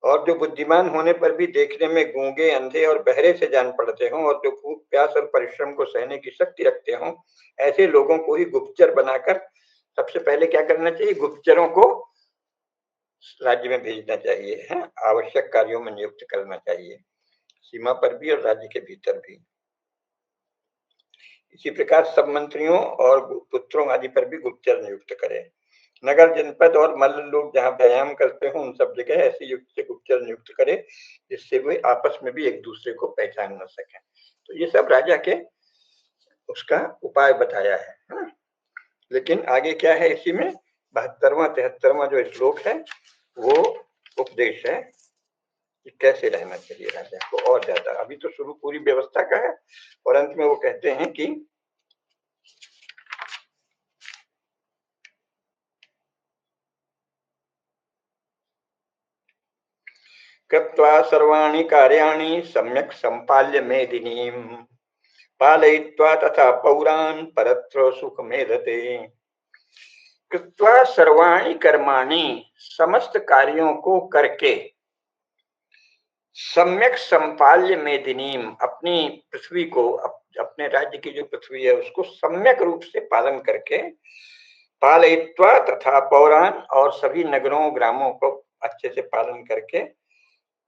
और जो बुद्धिमान होने पर भी देखने में गूंगे, अंधे और बहरे से जान पड़ते हों, और जो भूख प्यास और परिश्रम को सहने की शक्ति रखते हों, ऐसे लोगों को ही गुप्तचर बनाकर सबसे पहले क्या करना चाहिए, गुप्तचरों को राज्य में भेजना चाहिए, है आवश्यक कार्यों में नियुक्त करना चाहिए, सीमा पर भी और राज्य के भीतर भी। इसी प्रकार सब मंत्रियों और पुत्रों आदि पर भी गुप्तचर नियुक्त करें। नगर जनपद और मल्ल लोग जहाँ व्यायाम करते हो उन सब जगह ऐसे युक्त से गुप्तचर नियुक्त करे जिससे वे आपस में भी एक दूसरे को पहचान न सकें। तो ये सब राजा के उसका उपाय बताया है। लेकिन आगे क्या है इसी में 72वां 73वां जो श्लोक है वो उपदेश है कि कैसे रहना चाहिए राजा को और ज्यादा। अभी तो शुरू पूरी व्यवस्था का है, और अंत में वो कहते हैं कि कृत्वा सर्वाणि कार्याणि सम्यक् संपाल्य मेदिनीम् पालयित्वा तथा पौरान् परत्र सुखमेधते। कृत्वा सर्वाणि कर्माणि, समस्त कार्यों को करके, सम्यक संपाल्य मेदिनीम, अपनी पृथ्वी को, अपने राज्य की जो पृथ्वी है उसको सम्यक रूप से पालन करके, पालयित्वा तथा पौरान, और सभी नगरों ग्रामों को अच्छे से पालन करके,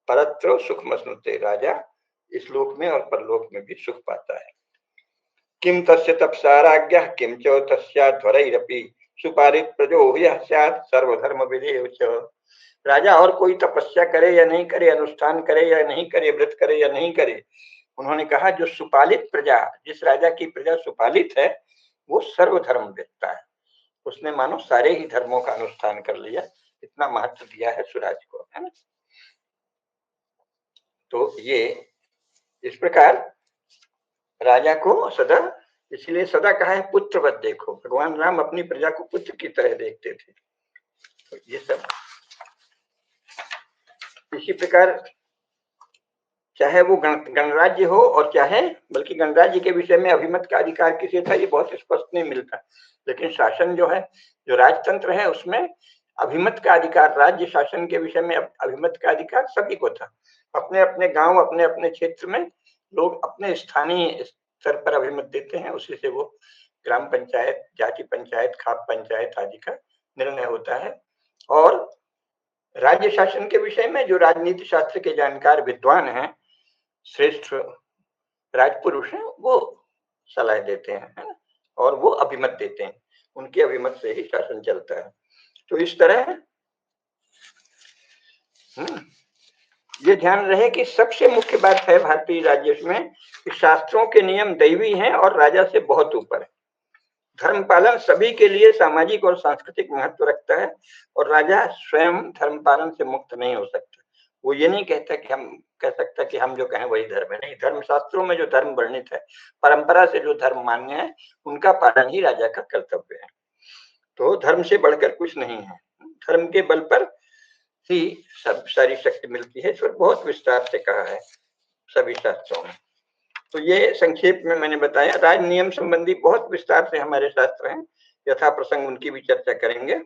परत्र सुखमश्नुते, राजा इस लोक में और परलोक में भी सुख पाता है। किम तस्य तपसा राज्ञः किम च तस्याध्वरैरपि सुपारित प्रजो ह्यः स्यात् सर्वधर्म विधेयो च। राजा और कोई तपस्या करे या नहीं करे, अनुष्ठान करे या नहीं करे, व्रत करे या नहीं करे, उन्होंने कहा जो सुपालित प्रजा, जिस राजा की प्रजा सुपालित है, वो सर्वधर्म देखता है। उसने मानो सारे ही धर्मों का अनुष्ठान कर लिया, इतना महत्व दिया है स्वराज को, है ना। तो ये इस प्रकार राजा को सदा, इसलिए सदा कहा है पुत्रवत देखो, भगवान राम अपनी प्रजा को पुत्र की तरह देखते थे। तो ये सब इसी प्रकार, चाहे वो गणराज्य हो और चाहे, बल्कि गणराज्य के विषय में अभिमत का अधिकार किसे था ये बहुत स्पष्ट नहीं मिलता, लेकिन शासन जो है, जो राजतंत्र है, उसमें अभिमत का अधिकार, राज्य शासन के विषय में अभिमत का अधिकार सभी को था। अपने अपने गांव, अपने अपने क्षेत्र में लोग अपने स्थानीय स्तर पर अभिमत देते हैं, उसी से वो ग्राम पंचायत, जाति पंचायत, खाप पंचायत आदि का निर्णय होता है। और राज्य शासन के विषय में जो राजनीति शास्त्र के जानकार विद्वान हैं, श्रेष्ठ राजपुरुष हैं, वो सलाह देते हैं, है ना, और वो अभिमत देते हैं, उनके अभिमत से ही शासन चलता है। तो इस तरह ये ध्यान रहे कि सबसे मुख्य बात है भारतीय राज्य में कि शास्त्रों के नियम दैवी हैं और राजा से बहुत ऊपर है। धर्म पालन सभी के लिए सामाजिक और सांस्कृतिक महत्व रखता है, और राजा स्वयं धर्म पालन से मुक्त नहीं हो सकता। वो ये नहीं कहता कि हम कह सकता कि हम जो कहें वही धर्म है, नहीं, धर्म शास्त्रों में जो धर्म वर्णित है, परंपरा से जो धर्म मान्य है, उनका पालन ही राजा का कर्तव्य है। तो धर्म से बढ़कर कुछ नहीं है, धर्म के बल पर ही सब सारी शक्ति मिलती है। इसमें बहुत विस्तार से कहा है सभी शास्त्रों में। तो ये संक्षेप में मैंने बताया। राज नियम संबंधी बहुत विस्तार से हमारे शास्त्र हैं, यथा प्रसंग उनकी भी चर्चा करेंगे।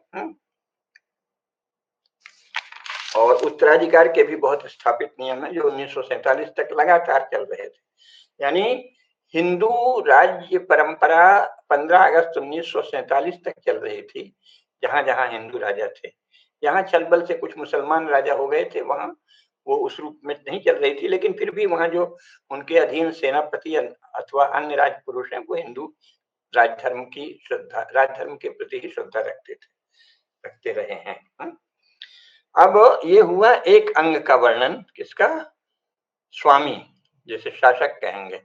और उत्तराधिकार के भी बहुत स्थापित नियम है जो 1947 तक लगातार चल रहे थे। यानी हिंदू राज्य परंपरा 15 अगस्त 1947 तक चल रही थी, जहां जहां हिंदू राजा थे। यहाँ छलबल से कुछ मुसलमान राजा हो गए थे, वहां वो उस रूप में नहीं चल रही थी, लेकिन फिर भी वहां जो उनके अधीन सेनापति अथवा अन्य राजपुरुष हैं, वो हिंदू राजधर्म की श्रद्धा, राजधर्म के प्रति ही श्रद्धा रखते रहे हैं। अब ये हुआ एक अंग का वर्णन, किसका? स्वामी, जैसे शासक कहेंगे।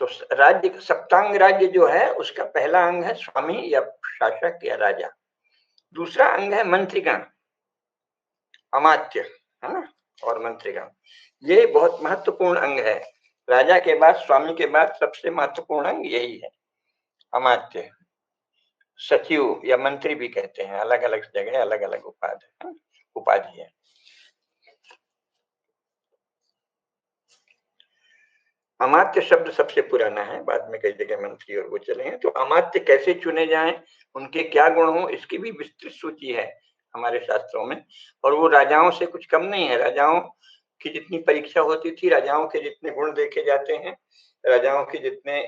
तो राज्य, सप्तांग राज्य जो है उसका पहला अंग है स्वामी या शासक या राजा। दूसरा अंग है मंत्रीगण, अमात्य, है ना, और मंत्रीगण। ये बहुत महत्वपूर्ण अंग है। राजा के बाद, स्वामी के बाद सबसे महत्वपूर्ण अंग यही है, अमात्य। सचिव या मंत्री भी कहते हैं, अलग अलग जगह अलग अलग उपाधि है। अमात्य शब्द सबसे पुराना है, बाद में कई जगह मंत्री और वो चले हैं। तो अमात्य कैसे चुने जाएं, उनके क्या गुण हो, इसकी भी विस्तृत सूची है हमारे शास्त्रों में। और वो राजाओं से कुछ कम नहीं है। राजाओं की जितनी परीक्षा होती थी, राजाओं के जितने गुण देखे जाते हैं, राजाओं की जितने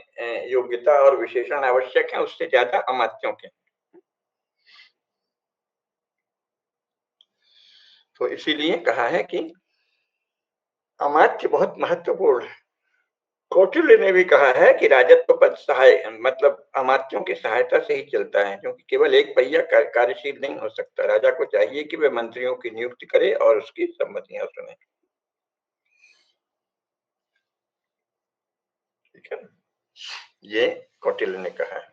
योग्यता और विशेषण आवश्यक है, उससे ज्यादा अमात्यों के। तो इसीलिए कहा है कि अमात्य बहुत महत्वपूर्ण है। कौटिल्य ने भी कहा है कि राजत्व पद सहाय, मतलब अमात्यों की सहायता से ही चलता है, क्योंकि केवल एक पहिया कार्यशील नहीं हो सकता। राजा को चाहिए कि वे मंत्रियों की नियुक्ति करे और उसकी सम्मतियां सुने। ठीक है, ये कौटिल्य ने कहा है।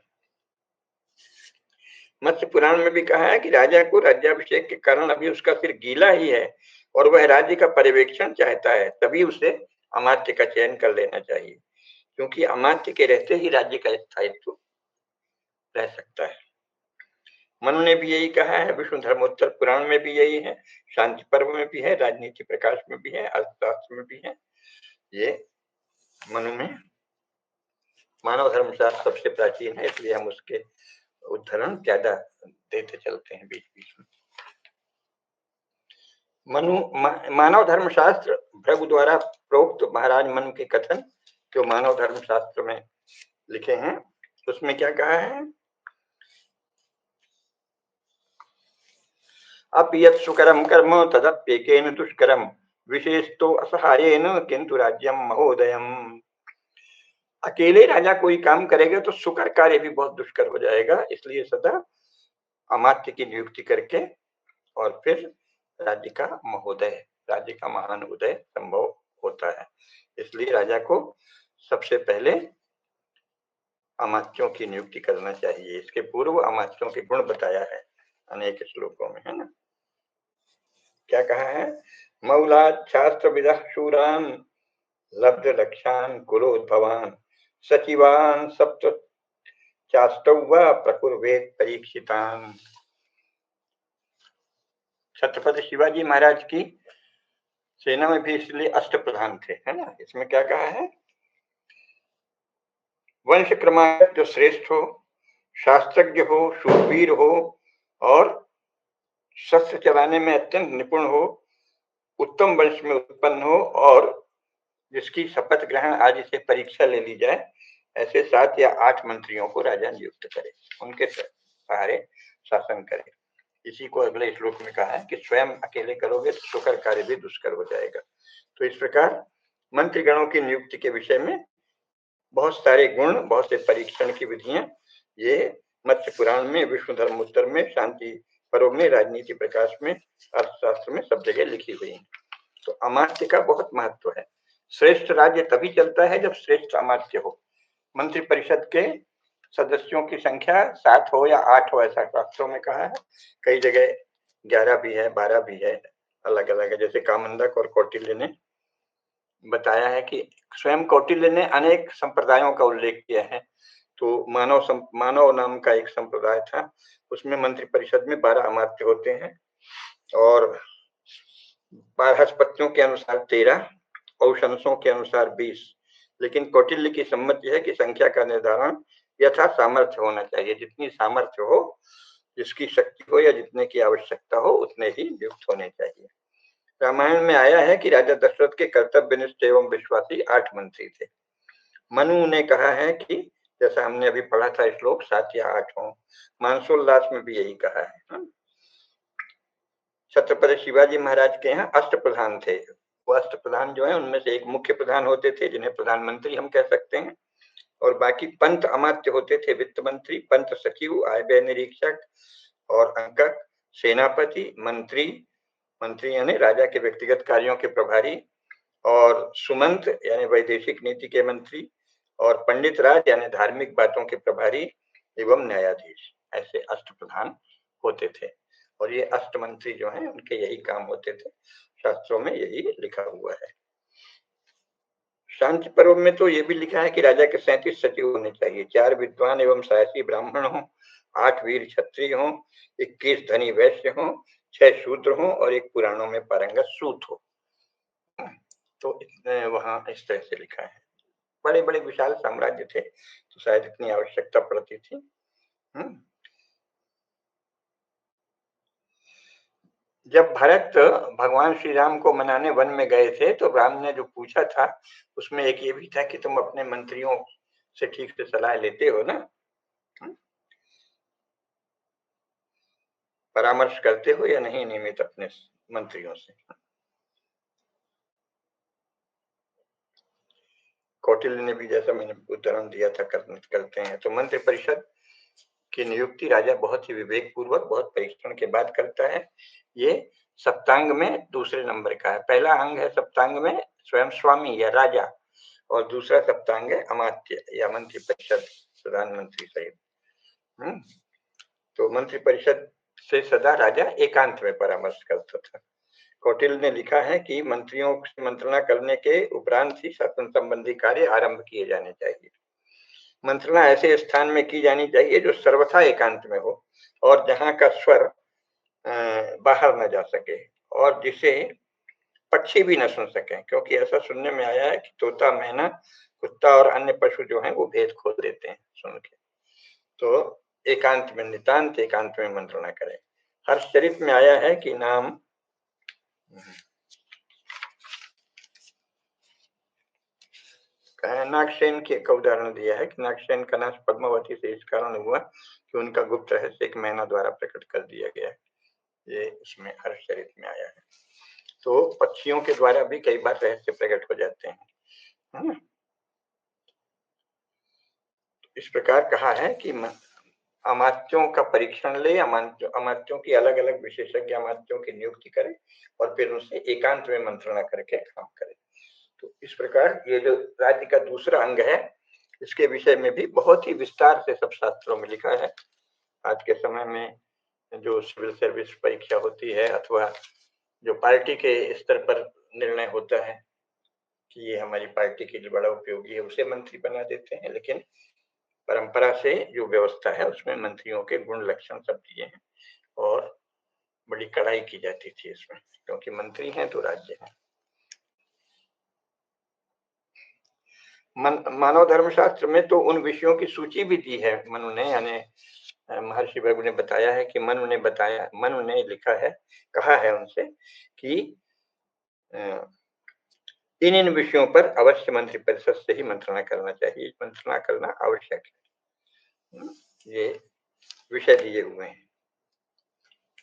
मत्स्य पुराण में भी कहा है कि राजा को राज्याभिषेक के कारण अभी उसका सिर गीला ही है और वह राज्य का पर्यवेक्षण चाहता है, तभी उसे अमात्य का चयन कर लेना चाहिए, क्योंकि अमात्य के रहते ही राज्य का स्थायित्व रह सकता है। मनु ने भी यही कहा है, विष्णु धर्मोत्तर पुराण में भी यही है, शांति पर्व में भी है, राजनीति प्रकाश में भी है, अर्थशास्त्र में भी है। ये मनु में मानव धर्मशास्त्र सबसे प्राचीन है, इसलिए हम उसके उदाहरण ज्यादा देते चलते हैं बीच बीच में। मानव धर्मशास्त्र भृगु द्वारा प्रोक्त महाराज मनु के कथन जो मानव धर्मशास्त्र में लिखे हैं, उसमें क्या कहा है? अपि सुकरम कर्म तदप्येकेन दुष्करम विशेषतो असहायेन किंतु राज्यम महोदयम। अकेले राजा कोई काम करेगा तो सुकर कार्य भी बहुत दुष्कर हो जाएगा, इसलिए सदा अमात्य की नियुक्ति करके और फिर राज्य का महोदय, राज्य का महान उदय संभव होता है। इसलिए राजा को सबसे पहले अमात्यों की नियुक्ति करना चाहिए। इसके पूर्व अमात्यों के गुण बताया है अनेक श्लोकों में, है ना। क्या कहा है? मौलाद शास्त्र विदः शूरान लब्ध लक्षान कुलोद्भवान सचिवान सप्त चास्तौ वा प्रकुर्वेद परीक्षितान। छत्रपति शिवाजी महाराज की सेना में भी इसलिए अष्ट प्रधान थे, है ना। इसमें क्या कहा है? वंश क्रमागत जो श्रेष्ठ हो, शास्त्रज्ञ हो, शूरवीर हो और शस्त्र चलाने में अत्यंत निपुण हो, उत्तम वंश में उत्पन्न हो और जिसकी शपथ ग्रहण आदि से परीक्षा ले ली जाए, ऐसे 7 या 8 मंत्रियों को राजा नियुक्त करे, उनके सहारे शासन करे। इसी को अगले श्लोक में कहा है कि स्वयं अकेले करोगे तो सुकर कार्य भी दुष्कर हो जाएगा। तो इस प्रकार मंत्रीगणों की नियुक्ति के विषय में बहुत सारे गुण, बहुत से परीक्षण की विधियां ये मत्स्य पुराण में, विष्णु धर्मोत्तर में, शांति पर्व में, राजनीति प्रकाश में, अर्थशास्त्र में सब जगह लिखी हुई है। तो अमात्य का बहुत महत्व है। श्रेष्ठ राज्य तभी चलता है जब श्रेष्ठ अमात्य हो। मंत्री परिषद के सदस्यों की संख्या 7 हो या 8 हो, ऐसा शास्त्रों में कहा है। कई जगह 11 भी है, 12 भी है, अलग अलग है। जैसे कामंडक और कौटिल्य ने बताया है कि स्वयं कौटिल्य ने अनेक संप्रदायों का उल्लेख किया है। तो मानव नाम का एक संप्रदाय था, उसमें मंत्री परिषद में 12 अमात्य होते हैं और बृहस्पतियों के अनुसार 13, औशंसों के अनुसार 20। लेकिन कौटिल्य की सम्मति है कि संख्या का निर्धारण यथा सामर्थ्य होना चाहिए। जितनी सामर्थ्य हो, जिसकी शक्ति हो या जितने की आवश्यकता हो, उतने ही नियुक्त होने चाहिए। रामायण में आया है कि राजा दशरथ के कर्तव्यनिष्ठ एवं विश्वासी 8 मंत्री थे। मनु ने कहा है कि जैसा हमने अभी पढ़ा था श्लोक 7 या 8 हो। मानसोल्लास में भी यही कहा है। छत्रपति शिवाजी महाराज के यहाँ अष्ट प्रधान थे। वो अष्ट प्रधान जो है उनमें से एक मुख्य प्रधान होते थे, जिन्हें प्रधानमंत्री हम कह सकते हैं, और बाकी पंत अमात्य होते थे, वित्त मंत्री, पंत सचिव, आय व्यय निरीक्षक और अंकक, सेनापति, मंत्री, मंत्री यानी राजा के व्यक्तिगत कार्यों के प्रभारी, और सुमंत यानी वैदेशिक नीति के मंत्री, और पंडित राज यानी धार्मिक बातों के प्रभारी एवं न्यायाधीश। ऐसे अष्ट प्रधान होते थे और ये अष्ट मंत्री जो हैं उनके यही काम होते थे। शास्त्रों में यही लिखा हुआ है। शांति पर्व में तो ये भी लिखा है कि राजा के 37 सचिव होने चाहिए, 4 विद्वान एवं 86 ब्राह्मण हो, 8 वीर क्षत्रिय हो, 21 धनी वैश्य हो, 6 शूद्र हो और 1 पुराणों में पारंगत सूत हो। तो वहां इस तरह से लिखा है। बड़े बड़े विशाल साम्राज्य थे तो शायद इतनी आवश्यकता पड़ती थी। जब भरत भगवान श्री राम को मनाने वन में गए थे तो राम ने जो पूछा था उसमें एक ये भी था कि तुम अपने मंत्रियों से ठीक से सलाह लेते हो ना, परामर्श करते हो या नहीं नियमित अपने मंत्रियों से। कौटिल्य ने भी, जैसा मैंने उदाहरण दिया था, करते हैं। तो मंत्री परिषद की नियुक्ति राजा बहुत ही विवेक पूर्वक, बहुत परीक्षण के बाद करता है। ये सप्तांग में दूसरे नंबर का है। पहला अंग है सप्तांग में स्वयं स्वामी या राजा, और दूसरा सप्तांग है अमात्य या मंत्री परिषद, प्रधानमंत्री सहित। तो मंत्री परिषद से सदा राजा एकांत में परामर्श करता था। कौटिल्य ने लिखा है कि मंत्रियों से मंत्रणा करने के उपरांत ही शासन संबंधी कार्य आरंभ किए जाने चाहिए। मंत्रणा ऐसे स्थान में की जानी चाहिए जो सर्वथा एकांत में हो और जहां का स्वर बाहर न जा सके, और जिसे पक्षी भी न सुन सकें, क्योंकि ऐसा सुनने में आया है कि तोता, मैना, कुत्ता और अन्य पशु जो हैं वो भेद खोल देते हैं सुन के। तो एकांत में, नितांत एकांत में मंत्रणा करें। हर्षचरित में आया है कि नाम नागसेन के का उदाहरण दिया है कि नागसेन का नाश पद्मावती से इस कारण हुआ कि उनका गुप्त रहस्य एक मैना द्वारा प्रकट कर दिया गया है। ये इसमें हर्षचरित में आया है। तो पक्षियों के द्वारा भी कई बार रहस्य प्रकट हो जाते हैं, है ना। इस प्रकार कहा है कि अमात्यों का परीक्षण ले, अमात्यों की अलग अलग विशेषज्ञ अमात्यों की नियुक्ति करे और फिर उनसे एकांत में मंत्रणा करके काम करे। तो इस प्रकार ये जो राज्य का दूसरा अंग है, इसके विषय में भी बहुत ही विस्तार से सब शास्त्रों में लिखा है। आज के समय में जो सिविल सर्विस परीक्षा होती है अथवा जो पार्टी के स्तर पर निर्णय होता है कि ये हमारी पार्टी के लिए बड़ा उपयोगी है, उसे मंत्री बना देते हैं। लेकिन परंपरा से जो व्यवस्था है उसमें मंत्रियों के गुण लक्षण सब दिए हैं और बड़ी कड़ाई की जाती थी इसमें, क्योंकि मंत्री हैं तो राज्य है। मानव धर्मशास्त्र में तो उन विषयों की सूची भी दी है मनु ने, यानी महर्षि भृगु ने बताया है कि मनु ने लिखा है, कहा है उनसे कि इन विषयों पर अवश्य मंत्री परिषद से ही मंत्रणा करना चाहिए, मंत्रणा करना आवश्यक है। ये विषय दिए हुए हैं,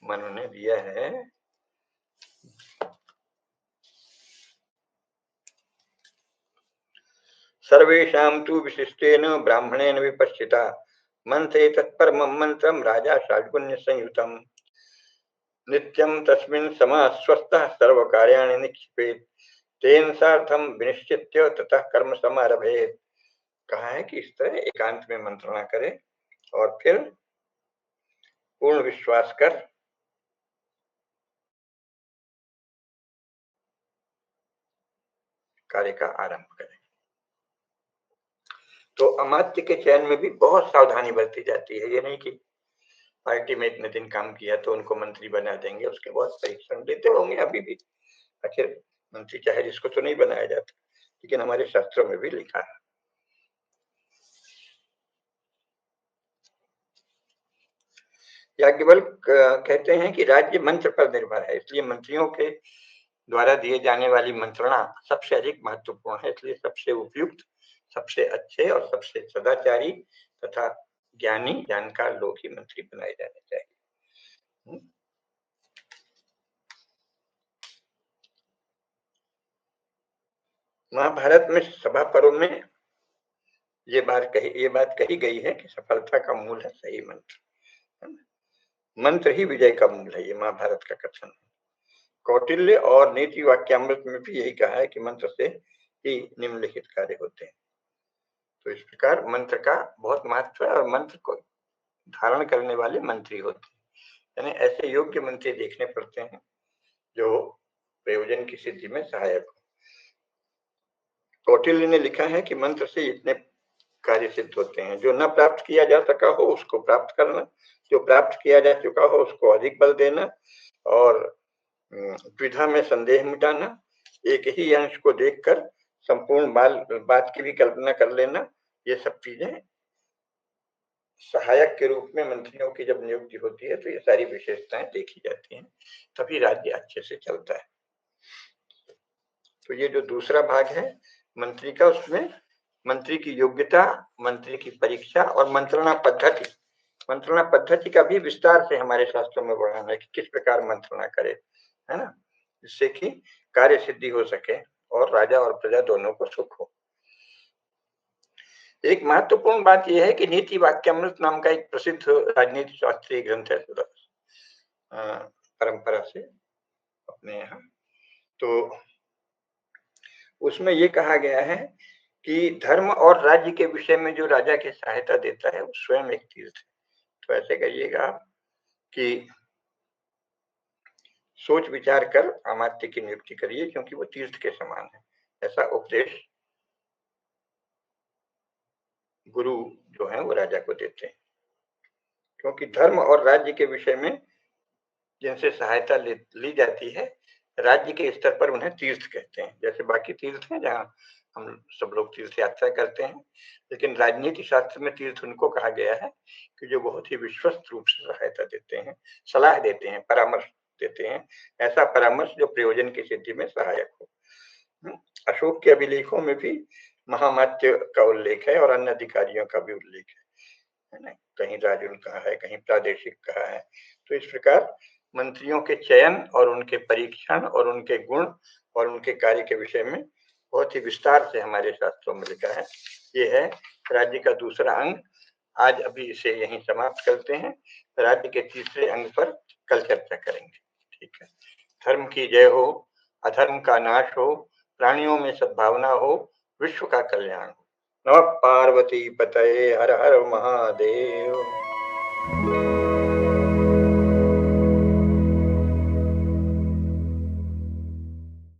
मनु ने दिया है। सर्वेषां तु विशिष्टेन ब्राह्मणेन विपश्चिता मंत्रे तत्परमं मंत्रं राजा षड्गुण्य संयुतम् नित्यं तस्मिन् समास्वस्थः सर्वकार्याणि निक्षिपेत् तेन सार्थं विनिश्चित्य ततः कर्म समारभेत्। कहा है कि इस तरह एकांत में मंत्रणा करे और फिर पूर्ण विश्वास कर कार्य का आरंभ करे। तो अमात्य के चयन में भी बहुत सावधानी बरती जाती है। ये नहीं कि पार्टी में इतने दिन काम किया तो उनको मंत्री बना देंगे, उसके बाद परीक्षण देते होंगे अभी भी। आखिर मंत्री चाहे जिसको तो नहीं बनाया जाता, लेकिन हमारे शास्त्रों में भी लिखा है। याज्ञवल्क्य कहते हैं कि राज्य मंत्र पर निर्भर है, इसलिए मंत्रियों के द्वारा दिए जाने वाली मंत्रणा सबसे अधिक महत्वपूर्ण है। इसलिए सबसे उपयुक्त, सबसे अच्छे और सबसे सदाचारी तथा ज्ञानी जानकार लोग ही मंत्री बनाए जाने चाहिए। महाभारत में सभा पर्व में ये बात कही गई है कि सफलता का मूल है सही मंत्र। मंत्र ही विजय का मूल है, ये महाभारत का कथन है। कौटिल्य और नीति वाक्यामृत में भी यही कहा है कि मंत्र से ही निम्नलिखित कार्य होते हैं। तो इस प्रकार मंत्र का बहुत महत्व है और मंत्र को धारण करने वाले मंत्री होते हैं, यानी ऐसे योग्य मंत्री देखने पड़ते हैं जो प्रयोजन की सिद्धि में सहायक हो। कौटिल्य ने लिखा है कि मंत्र से इतने कार्य सिद्ध होते हैं। जो न प्राप्त किया जा सका हो उसको प्राप्त करना, जो प्राप्त किया जा चुका हो उसको अधिक बल देना और द्विधा में संदेह मिटाना, एक ही अंश को देखकर संपूर्ण बात की भी कल्पना कर लेना, ये सब चीजें सहायक के रूप में मंत्रियों की जब नियुक्ति होती है तो ये सारी विशेषताएं देखी जाती हैं, तभी राज्य अच्छे से चलता है। तो ये जो दूसरा भाग है मंत्री का, उसमें मंत्री की योग्यता, मंत्री की परीक्षा और मंत्रणा पद्धति का भी विस्तार से हमारे शास्त्रों में वर्णन है कि किस प्रकार मंत्रणा करे, है ना, जिससे कि कार्य सिद्धि हो सके और राजा और प्रजा दोनों को सुख हो। एक महत्वपूर्ण बात यह है कि नीति वाक्यामृत नाम का एक प्रसिद्ध राजनीति शास्त्रीय ग्रंथ है परंपरा से अपने यहाँ, तो उसमें ये कहा गया है कि धर्म और राज्य के विषय में जो राजा की सहायता देता है वो स्वयं एक तीर्थ है। तो ऐसे कहिएगा कि सोच विचार कर अमात्य की नियुक्ति करिए क्योंकि वो तीर्थ के समान है। ऐसा उपदेश गुरु जो है वो राजा को देते हैं, क्योंकि धर्म और राज्य के विषय में जिनसे सहायता ली जाती है राज्य के स्तर पर उन्हें तीर्थ कहते हैं। जैसे बाकी तीर्थ हैं जहाँ हम सब लोग तीर्थ यात्रा करते हैं, लेकिन राजनीति शास्त्र में तीर्थ उनको कहा गया है कि जो बहुत ही विश्वस्त रूप से सहायता देते हैं, सलाह देते हैं, परामर्श देते हैं, ऐसा परामर्श जो प्रयोजन की सिद्धि में सहायक हो। अशोक के अभिलेखों में भी महामात्य का उल्लेख है और अन्य अधिकारियों का भी उल्लेख है ना। कहीं राजुल कहा है, कहीं प्रादेशिक कहा है। तो इस प्रकार मंत्रियों के चयन और उनके परीक्षण और उनके गुण और उनके कार्य के विषय में बहुत ही विस्तार से हमारे शास्त्रों में लिखा है। ये है राज्य का दूसरा अंग। आज अभी इसे यहीं समाप्त करते हैं। राज्य के तीसरे अंग पर कल चर्चा करेंगे। ठीक है। धर्म की जय हो, अधर्म का नाश हो, प्राणियों में सद्भावना हो, विश्व का कल्याण हो। नमः पार्वती पतये, हर हर महादेव।